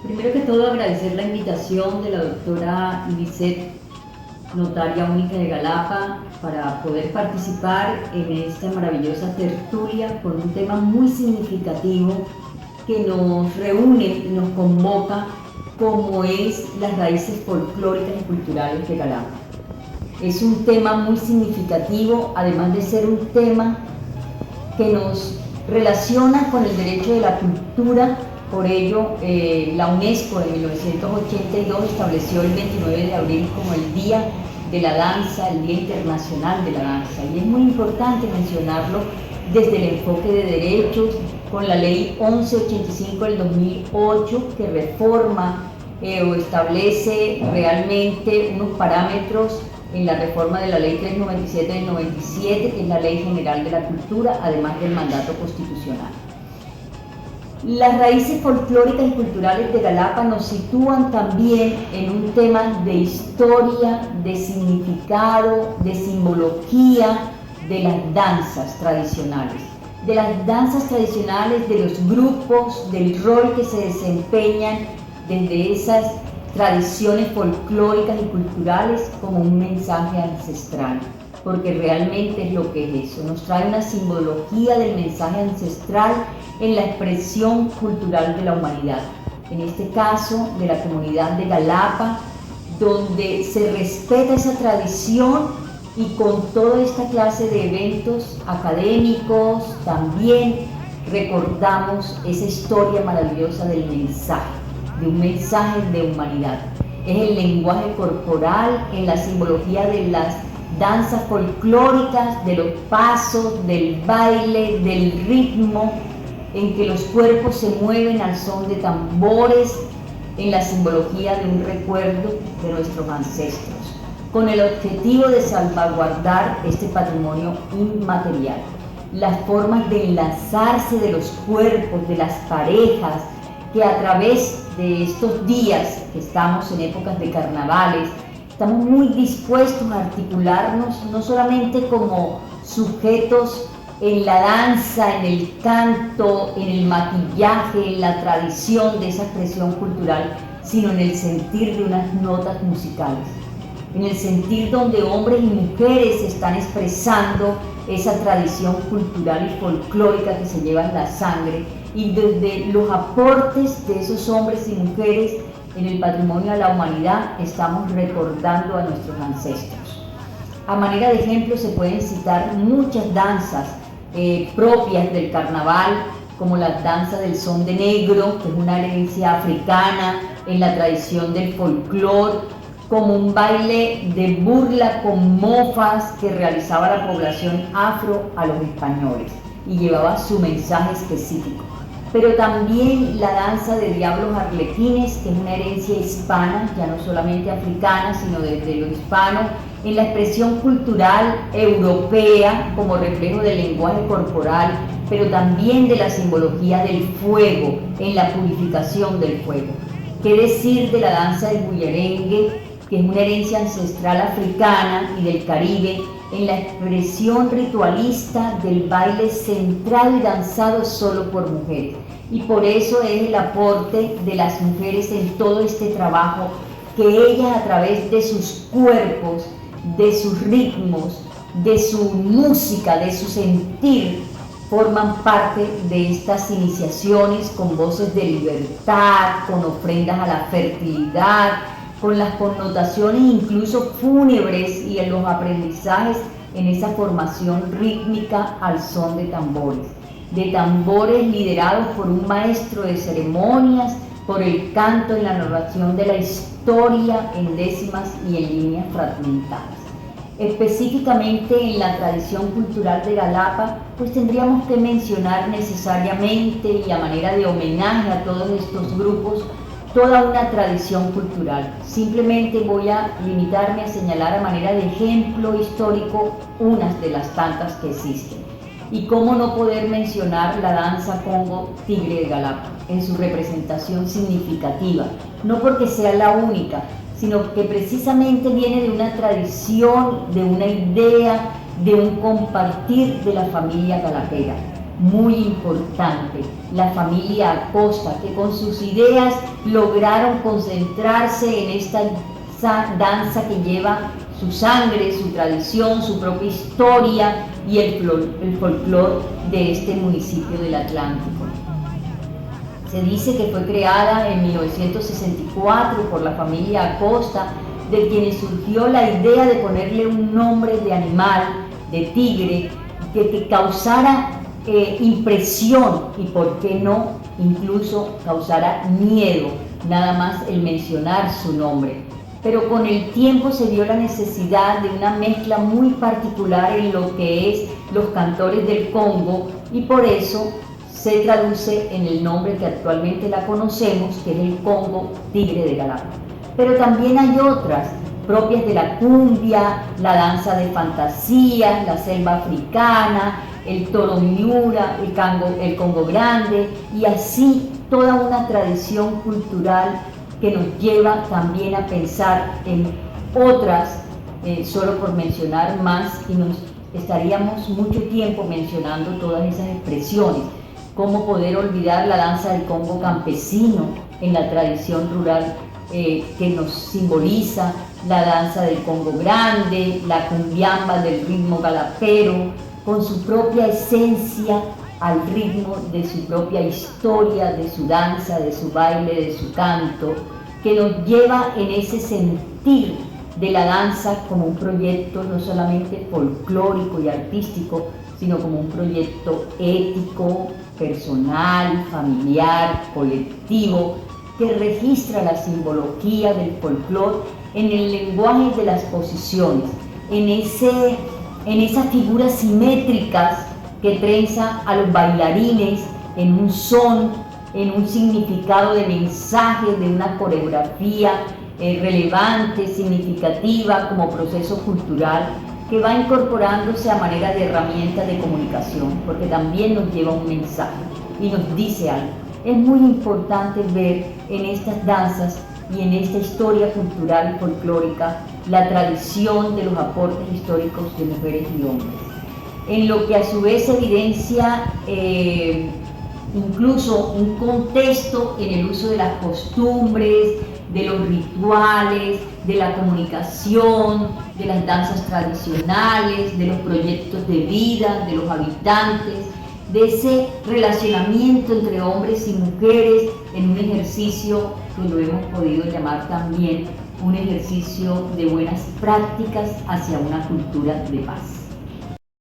Primero que todo, agradecer la invitación de la doctora Lisset, notaria única de Galapa, para poder participar en esta maravillosa tertulia con un tema muy significativo que nos reúne y nos convoca, como es las raíces folclóricas y culturales de Galapa. Es un tema muy significativo, además de ser un tema que nos relaciona con el derecho de la cultura. Por ello, la UNESCO en 1982 estableció el 29 de abril como el Día de la Danza, el Día Internacional de la Danza. Y es muy importante mencionarlo desde el enfoque de derechos, con la Ley 1185 del 2008, que reforma o establece realmente unos parámetros en la reforma de la Ley 397 del 97, que es la Ley General de la Cultura, además del mandato constitucional. Las raíces folclóricas y culturales de Galapa nos sitúan también en un tema de historia, de significado, de simbología de las danzas tradicionales. De las danzas tradicionales, de los grupos, del rol que se desempeñan desde esas tradiciones folclóricas y culturales como un mensaje ancestral, porque realmente es lo que es eso, nos trae una simbología del mensaje ancestral en la expresión cultural de la humanidad, en este caso de la comunidad de Galapa, donde se respeta esa tradición y con toda esta clase de eventos académicos también recordamos esa historia maravillosa del mensaje, de un mensaje de humanidad. Es el lenguaje corporal, en la simbología de las danzas folclóricas, de los pasos, del baile, del ritmo, en que los cuerpos se mueven al son de tambores, en la simbología de un recuerdo de nuestros ancestros, con el objetivo de salvaguardar este patrimonio inmaterial. Las formas de enlazarse de los cuerpos, de las parejas, que a través de estos días que estamos en épocas de carnavales, estamos muy dispuestos a articularnos no solamente como sujetos en la danza, en el canto, en el maquillaje, en la tradición de esa expresión cultural, sino en el sentir de unas notas musicales, en el sentir donde hombres y mujeres están expresando esa tradición cultural y folclórica que se lleva en la sangre, y desde los aportes de esos hombres y mujeres en el patrimonio de la humanidad estamos recordando a nuestros ancestros. A manera de ejemplo se pueden citar muchas danzas propias del carnaval, como la danza del son de negro, que es una herencia africana en la tradición del folclore, como un baile de burla con mofas que realizaba la población afro a los españoles y llevaba su mensaje específico. Pero también la danza de diablos arlequines, que es una herencia hispana, ya no solamente africana, sino desde lo hispano, en la expresión cultural europea como reflejo del lenguaje corporal, pero también de la simbología del fuego, en la purificación del fuego. ¿Qué decir de la danza del bullerengue, que es una herencia ancestral africana y del Caribe, en la expresión ritualista del baile centrado y danzado solo por mujeres? Y por eso es el aporte de las mujeres en todo este trabajo, que ellas a través de sus cuerpos, de sus ritmos, de su música, de su sentir, forman parte de estas iniciaciones con voces de libertad, con ofrendas a la fertilidad, con las connotaciones incluso fúnebres y en los aprendizajes en esa formación rítmica al son de tambores liderados por un maestro de ceremonias, por el canto y la narración de la historia en décimas y en líneas fragmentadas. Específicamente en la tradición cultural de Galapa, pues tendríamos que mencionar necesariamente y a manera de homenaje a todos estos grupos, toda una tradición cultural. Simplemente voy a limitarme a señalar a manera de ejemplo histórico unas de las tantas que existen. Y cómo no poder mencionar la danza Congo Tigre de Galapa en su representación significativa, no porque sea la única, sino que precisamente viene de una tradición, de una idea, de un compartir de la familia galapera. Muy importante, la familia Acosta, que con sus ideas lograron concentrarse en esta danza que lleva su sangre, su tradición, su propia historia y el folclore de este municipio del Atlántico. Se dice que fue creada en 1964 por la familia Acosta, de quienes surgió la idea de ponerle un nombre de animal, de tigre, que causara impresión y, por qué no, incluso causara miedo, nada más el mencionar su nombre. Pero con el tiempo se vio la necesidad de una mezcla muy particular en lo que es los cantores del Congo, y por eso se traduce en el nombre que actualmente la conocemos, que es el Congo Tigre de Galapa. Pero también hay otras propias de la cumbia, la danza de fantasías, la selva africana, el toro miura, el Congo grande, y así toda una tradición cultural que nos lleva también a pensar en otras, solo por mencionar más, y nos estaríamos mucho tiempo mencionando todas esas expresiones. Cómo poder olvidar la danza del Congo campesino en la tradición rural que nos simboliza, la danza del Congo grande, la cumbiamba del ritmo galapero, con su propia esencia, al ritmo de su propia historia, de su danza, de su baile, de su canto, que nos lleva en ese sentir de la danza como un proyecto no solamente folclórico y artístico, sino como un proyecto ético, personal, familiar, colectivo, que registra la simbología del folclore en el lenguaje de las posiciones, en esas figuras simétricas que trenza a los bailarines en un son, en un significado de mensaje, de una coreografía relevante, significativa como proceso cultural, que va incorporándose a manera de herramienta de comunicación, porque también nos lleva un mensaje y nos dice algo. Es muy importante ver en estas danzas y en esta historia cultural y folclórica la tradición de los aportes históricos de mujeres y hombres, en lo que a su vez evidencia incluso un contexto en el uso de las costumbres, de los rituales, de la comunicación, de las danzas tradicionales, de los proyectos de vida, de los habitantes, de ese relacionamiento entre hombres y mujeres en un ejercicio que lo hemos podido llamar también un ejercicio de buenas prácticas hacia una cultura de paz.